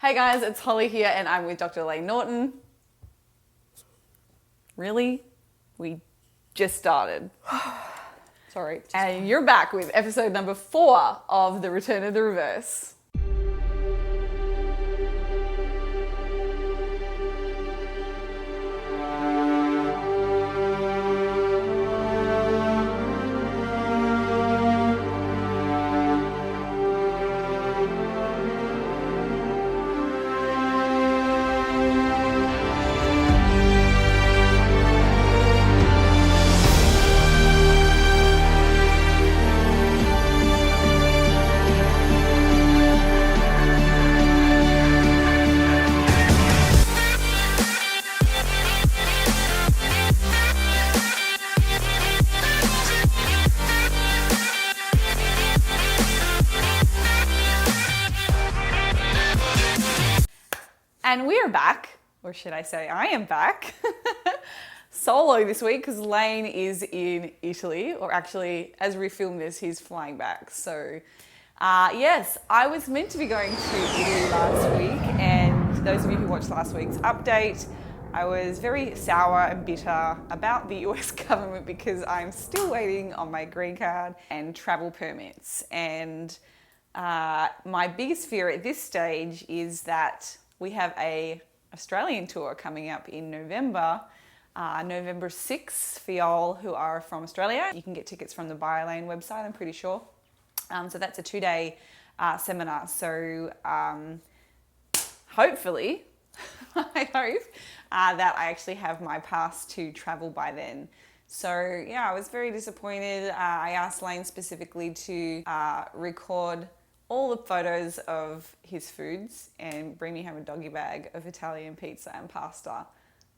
Hey guys, it's Holly here and I'm with Dr. Elaine Norton. Really? We just started. Sorry. And you're back with episode number 4 of The Return of the Reverse. And we are back, or should I say I am back, solo this week because Lane is in Italy, or actually as we film this he's flying back. So yes, I was meant to be going to Italy last week, and those of you who watched last week's update, I was very sour and bitter about the US government because I'm still waiting on my green card and travel permits. And my biggest fear at this stage is that we have a Australian tour coming up in November, November 6th for y'all who are from Australia. You can get tickets from the BioLane website, I'm pretty sure. So that's a 2-day seminar. So hopefully, I hope that I actually have my pass to travel by then. So yeah, I was very disappointed. I asked Lane specifically to record all the photos of his foods and bring me home a doggy bag of Italian pizza and pasta.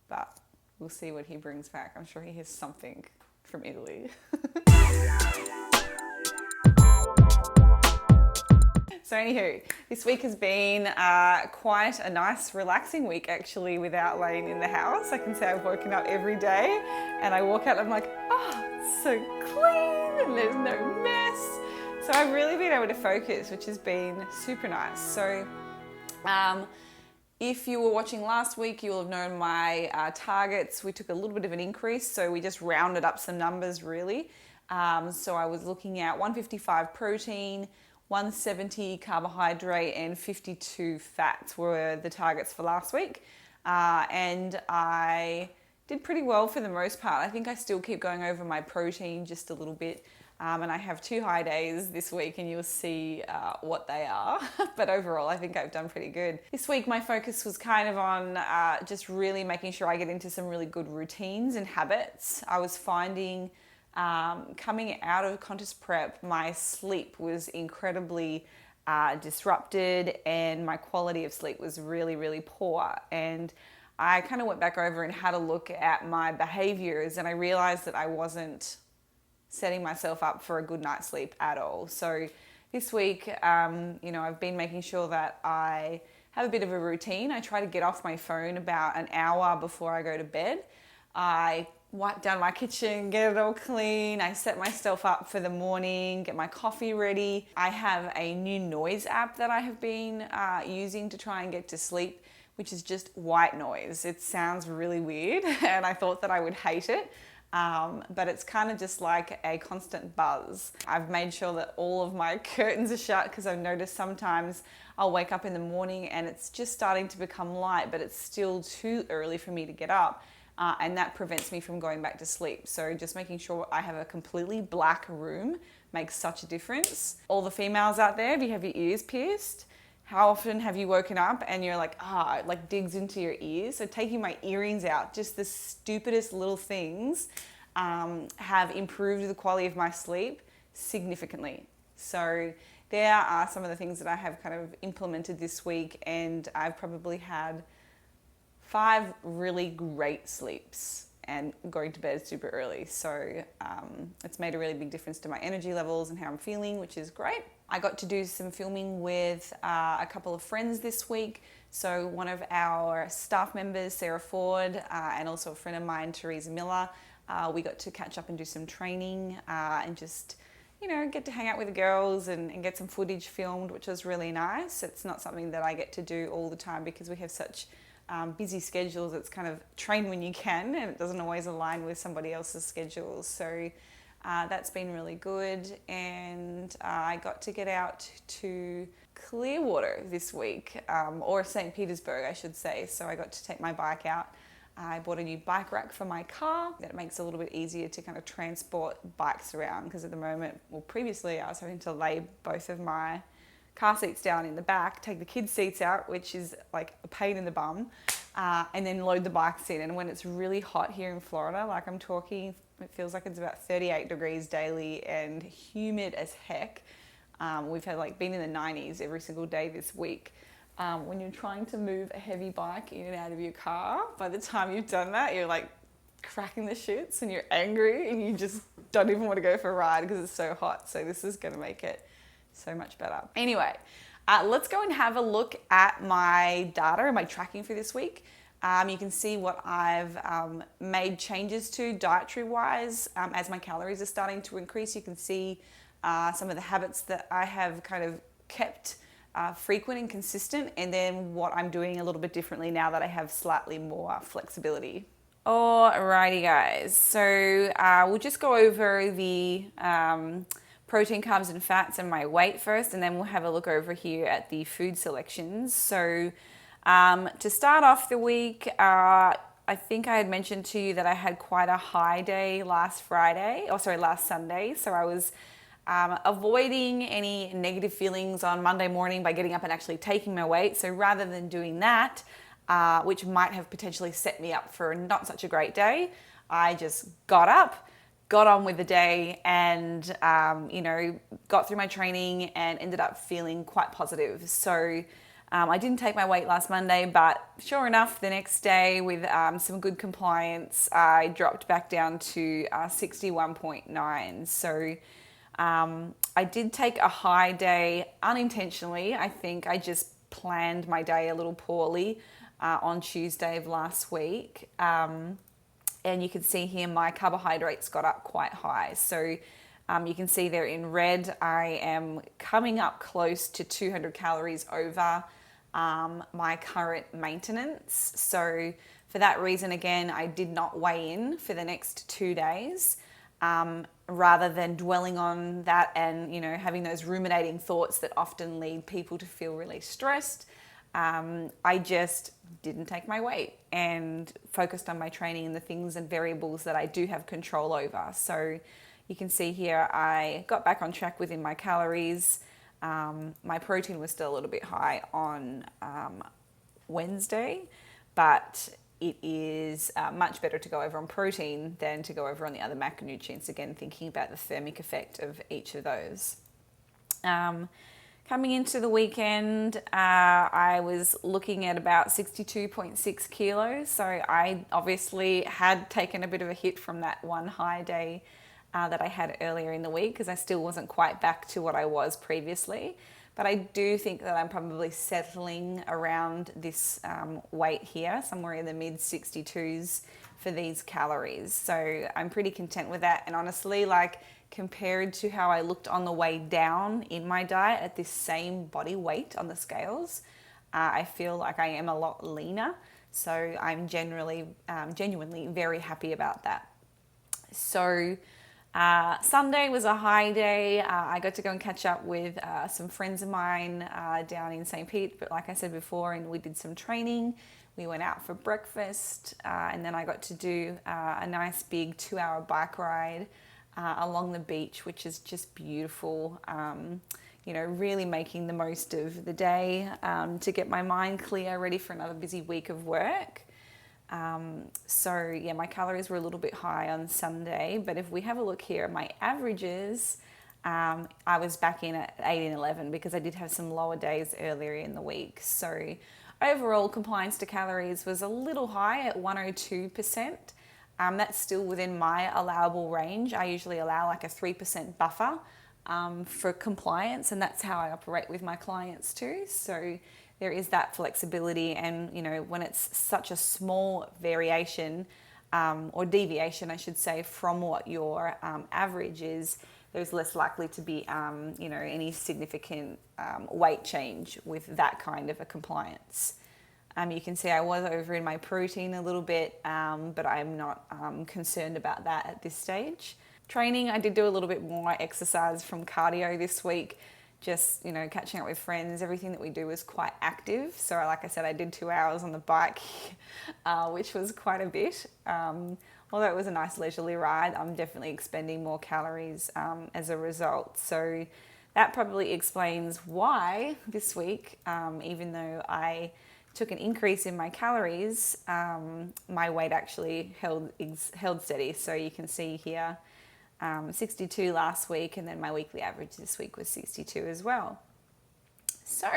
But we'll see what he brings back. I'm sure he has something from Italy. So anywho, this week has been quite a nice, relaxing week actually without Lane in the house. I can say I've woken up every day and I walk out and I'm like, oh, it's so clean and there's no mess. So I've really been able to focus, which has been super nice. So if you were watching last week, you will have known my targets. We took a little bit of an increase, so we just rounded up some numbers really. So I was looking at 155 protein, 170 carbohydrate and 52 fats were the targets for last week. And I did pretty well for the most part. I think I still keep going over my protein just a little bit. And I have 2 high days this week and you'll see what they are. But overall, I think I've done pretty good. This week, my focus was kind of on just really making sure I get into some really good routines and habits. I was finding coming out of contest prep, my sleep was incredibly disrupted and my quality of sleep was really, really poor. And I kind of went back over and had a look at my behaviors and I realized that I wasn't setting myself up for a good night's sleep at all. So this week, I've been making sure that I have a bit of a routine. I try to get off my phone about an hour before I go to bed. I wipe down my kitchen, get it all clean. I set myself up for the morning, get my coffee ready. I have a new noise app that I have been using to try and get to sleep, which is just white noise. It sounds really weird and I thought that I would hate it. But it's kind of just like a constant buzz. I've made sure that all of my curtains are shut because I've noticed sometimes I'll wake up in the morning and it's just starting to become light, but it's still too early for me to get up. And that prevents me from going back to sleep. So just making sure I have a completely black room makes such a difference. All the females out there, if you have your ears pierced, how often have you woken up and you're like, like digs into your ears? So taking my earrings out, just the stupidest little things have improved the quality of my sleep significantly. So there are some of the things that I have kind of implemented this week, and I've probably had 5 really great sleeps and going to bed super early. So it's made a really big difference to my energy levels and how I'm feeling, which is great. I got to do some filming with a couple of friends this week. So one of our staff members, Sarah Ford, and also a friend of mine, Teresa Miller, we got to catch up and do some training and just, get to hang out with the girls and get some footage filmed, which was really nice. It's not something that I get to do all the time because we have such busy schedules. It's kind of train when you can, and it doesn't always align with somebody else's schedules. So that's been really good. And I got to get out to Clearwater this week, or St. Petersburg, I should say. So I got to take my bike out. I bought a new bike rack for my car. That makes it a little bit easier to kind of transport bikes around, because at the moment, previously I was having to lay both of my car seats down in the back, take the kids' seats out, which is like a pain in the bum, and then load the bikes in. And when it's really hot here in Florida, like I'm talking, it feels like it's about 38 degrees daily and humid as heck. We've had been in the 90s every single day this week. When you're trying to move a heavy bike in and out of your car, by the time you've done that, you're like cracking the shits and you're angry and you just don't even want to go for a ride because it's so hot. So this is going to make it so much better. Anyway, let's go and have a look at my data and my tracking for this week. You can see what I've made changes to dietary wise as my calories are starting to increase. You can see some of the habits that I have kind of kept frequent and consistent, and then what I'm doing a little bit differently now that I have slightly more flexibility. Alrighty guys, so we'll just go over the protein, carbs and fats and my weight first, and then we'll have a look over here at the food selections. So to start off the week, I think I had mentioned to you that I had quite a high day last Sunday. So I was avoiding any negative feelings on Monday morning by getting up and actually taking my weight. So rather than doing that, which might have potentially set me up for not such a great day, I just got up, got on with the day, and got through my training and ended up feeling quite positive. So I didn't take my weight last Monday, but sure enough, the next day with some good compliance, I dropped back down to 61.9. So I did take a high day unintentionally. I think I just planned my day a little poorly on Tuesday of last week. And you can see here my carbohydrates got up quite high. So you can see there in red, I am coming up close to 200 calories over my current maintenance. So for that reason, again, I did not weigh in for the next 2 days. Rather than dwelling on that and having those ruminating thoughts that often lead people to feel really stressed, I just didn't take my weight and focused on my training and the things and variables that I do have control over. So you can see here I got back on track within my calories. My protein was still a little bit high on Wednesday, but it is much better to go over on protein than to go over on the other macronutrients, again, thinking about the thermic effect of each of those. Coming into the weekend, I was looking at about 62.6 kilos. So I obviously had taken a bit of a hit from that one high day that I had earlier in the week, because I still wasn't quite back to what I was previously. But I do think that I'm probably settling around this weight here, somewhere in the mid 62s for these calories. So I'm pretty content with that. And honestly, compared to how I looked on the way down in my diet at this same body weight on the scales, I feel like I am a lot leaner. So I'm genuinely very happy about that. So Sunday was a high day. I got to go and catch up with some friends of mine down in St. Pete, but like I said before, and we did some training. We went out for breakfast, and then I got to do a nice big 2-hour bike ride along the beach, which is just beautiful. Really making the most of the day to get my mind clear, ready for another busy week of work. My calories were a little bit high on Sunday, but if we have a look here at my averages, I was back in at 8 and 11 because I did have some lower days earlier in the week. So overall compliance to calories was a little high at 102%. That's still within my allowable range. I usually allow a 3% buffer for compliance, and that's how I operate with my clients too. So there is that flexibility, and when it's such a small variation or deviation, I should say, from what your average is, there's less likely to be, any significant weight change with that kind of a compliance. You can see I was over in my protein a little bit, but I'm not concerned about that at this stage. Training, I did do a little bit more exercise from cardio this week, just, catching up with friends. Everything that we do was quite active. So like I said, I did 2 hours on the bike, which was quite a bit. Although it was a nice leisurely ride, I'm definitely expending more calories as a result. So that probably explains why this week, even though I took an increase in my calories, my weight actually held steady. So you can see here, 62 last week, and then my weekly average this week was 62 as well. So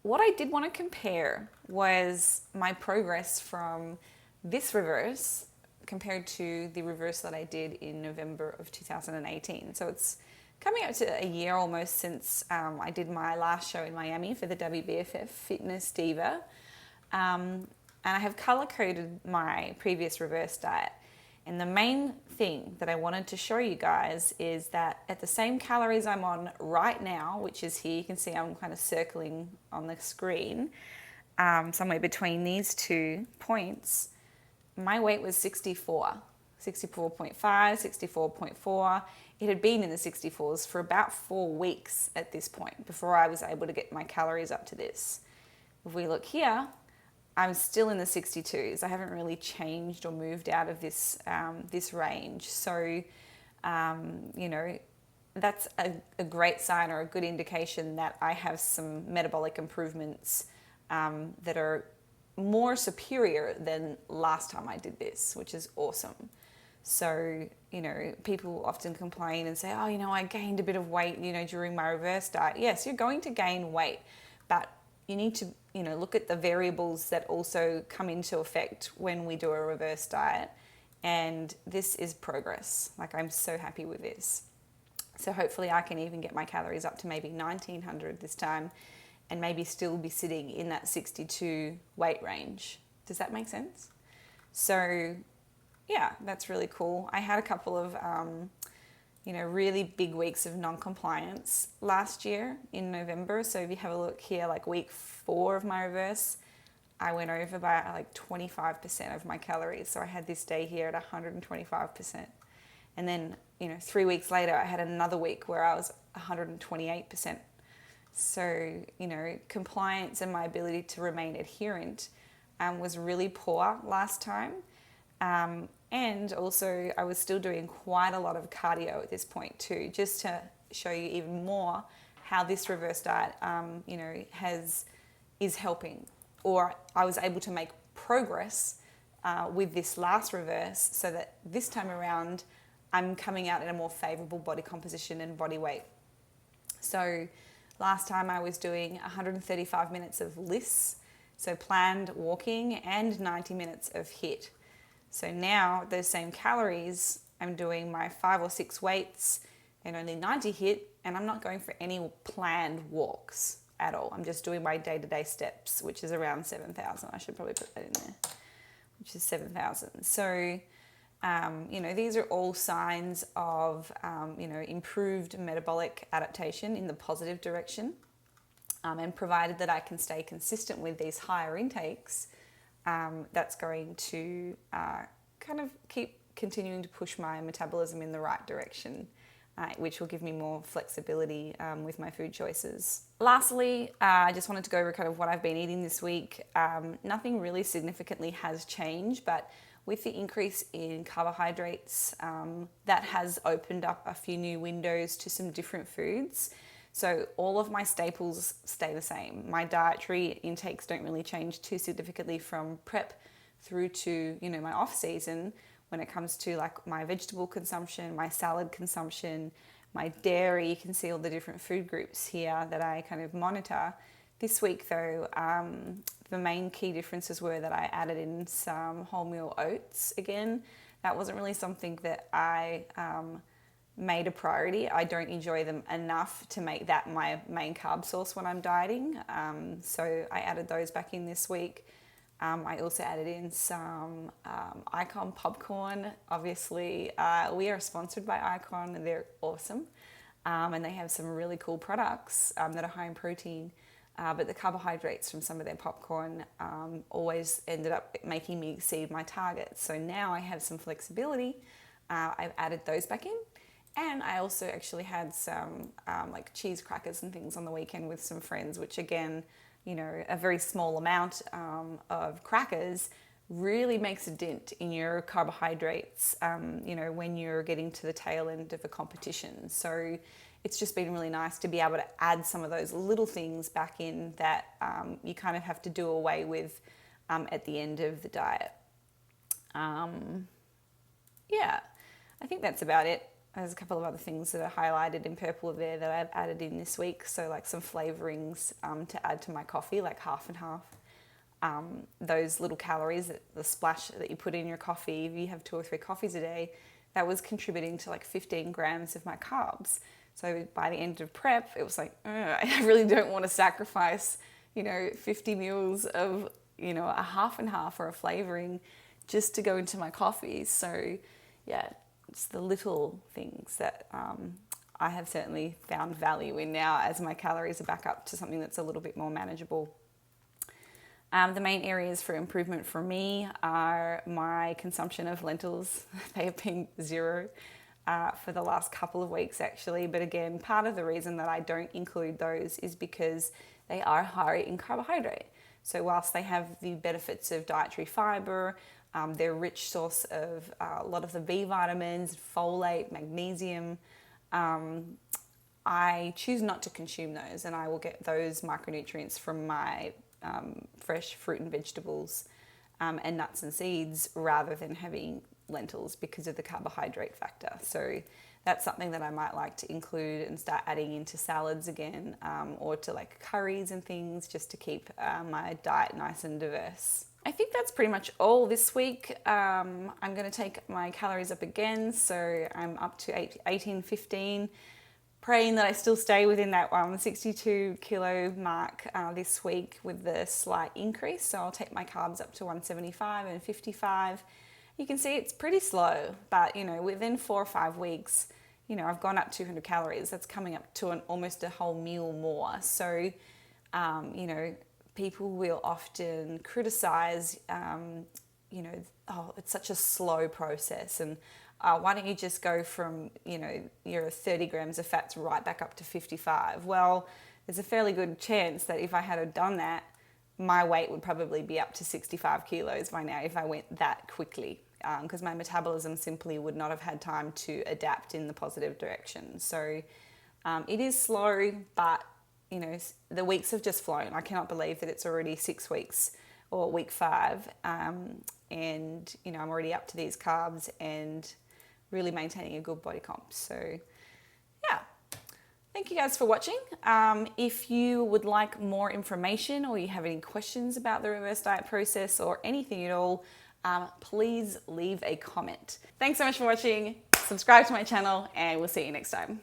what I did want to compare was my progress from this reverse compared to the reverse that I did in November of 2018. So it's coming up to a year almost since I did my last show in Miami for the WBFF Fitness Diva. And I have color coded my previous reverse diet. And the main thing that I wanted to show you guys is that at the same calories I'm on right now, which is here, you can see I'm kind of circling on the screen, somewhere between these 2 points, my weight was 64.5, 64.4. It had been in the 64s for about 4 weeks at this point before I was able to get my calories up to this. If we look here, I'm still in the 62s. I haven't really changed or moved out of this range. So, that's a great sign or a good indication that I have some metabolic improvements that are more superior than last time I did this, which is awesome. So, people often complain and say, I gained a bit of weight, during my reverse diet. Yes, you're going to gain weight, but you need to, look at the variables that also come into effect when we do a reverse diet. And this is progress. Like, I'm so happy with this. So hopefully I can even get my calories up to maybe 1900 this time and maybe still be sitting in that 62 weight range. Does that make sense? So yeah, that's really cool. I had a couple of, really big weeks of non-compliance last year in November. So if you have a look here, like week 4 of my reverse, I went over by like 25% of my calories. So I had this day here at 125%. And then, 3 weeks later, I had another week where I was 128%. So, compliance and my ability to remain adherent was really poor last time. And also I was still doing quite a lot of cardio at this point too, just to show you even more how this reverse diet, is helping. Or I was able to make progress with this last reverse so that this time around I'm coming out in a more favorable body composition and body weight. So last time I was doing 135 minutes of LISS, so planned walking, and 90 minutes of HIIT. So now those same calories, I'm doing my 5 or 6 weights and only 90 HIIT, and I'm not going for any planned walks at all. I'm just doing my day-to-day steps, which is around 7,000. I should probably put that in there, which is 7,000. So, these are all signs of, improved metabolic adaptation in the positive direction. And provided that I can stay consistent with these higher intakes, that's going to kind of keep continuing to push my metabolism in the right direction, which will give me more flexibility with my food choices. Lastly, I just wanted to go over kind of what I've been eating this week. Nothing really significantly has changed, but with the increase in carbohydrates, that has opened up a few new windows to some different foods. So all of my staples stay the same. My dietary intakes don't really change too significantly from prep through to, my off season when it comes to like my vegetable consumption, my salad consumption, my dairy. You can see all the different food groups here that I kind of monitor. This week though, the main key differences were that I added in some wholemeal oats again. That wasn't really something that I made a priority. I don't enjoy them enough to make that my main carb source when I'm dieting. So I added those back in this week. I also added in some Icon popcorn. Obviously, we are sponsored by Icon and they're awesome. And they have some really cool products that are high in protein. But the carbohydrates from some of their popcorn always ended up making me exceed my targets. So now I have some flexibility. I've added those back in. And I also actually had some like cheese crackers and things on the weekend with some friends, which again, you know, a very small amount of crackers really makes a dent in your carbohydrates, you know, when you're getting to the tail end of a competition. So it's just been really nice to be able to add some of those little things back in that you kind of have to do away with at the end of the diet. Yeah, I think that's about it. There's a couple of other things that are highlighted in purple there that I've added in this week. So like some flavorings to add to my coffee, like half and half. Those little calories, the splash that you put in your coffee, if you have 2 or 3 coffees a day, that was contributing to like 15 grams of my carbs. So by the end of prep, it was like, I really don't want to sacrifice, you know, 50 mils of, you know, a half and half or a flavoring just to go into my coffee. So yeah, it's the little things that I have certainly found value in now as my calories are back up to something that's a little bit more manageable. The main areas for improvement for me are my consumption of lentils. They have been 0 for the last couple of weeks actually. But again, part of the reason that I don't include those is because they are high in carbohydrate. So whilst they have the benefits of dietary fiber, they're a rich source of a lot of the B vitamins, folate, magnesium. I choose not to consume those, and I will get those micronutrients from my fresh fruit and vegetables and nuts and seeds rather than having lentils because of the carbohydrate factor. So that's something that I might like to include and start adding into salads again, or to like curries and things, just to keep my diet nice and diverse. I think that's pretty much all this week. I'm going to take my calories up again, so I'm up to 1815, praying that I still stay within that 62 kilo mark this week with the slight increase. So I'll take my carbs up to 175 and 55. You can see it's pretty slow, but you know, within 4 or 5 weeks, you know, I've gone up 200 calories. That's coming up to almost a whole meal more. So, you know, people will often criticize, you know, oh, it's such a slow process, and why don't you just go from, you know, your 30 grams of fats right back up to 55? Well, there's a fairly good chance that if I had done that, my weight would probably be up to 65 kilos by now if I went that quickly, because my metabolism simply would not have had time to adapt in the positive direction. So it is slow, but you know, the weeks have just flown. I cannot believe that it's already 6 weeks or week 5. And, you know, I'm already up to these carbs and really maintaining a good body comp. So, yeah. Thank you guys for watching. If you would like more information or you have any questions about the reverse diet process or anything at all, please leave a comment. Thanks so much for watching. Subscribe to my channel and we'll see you next time.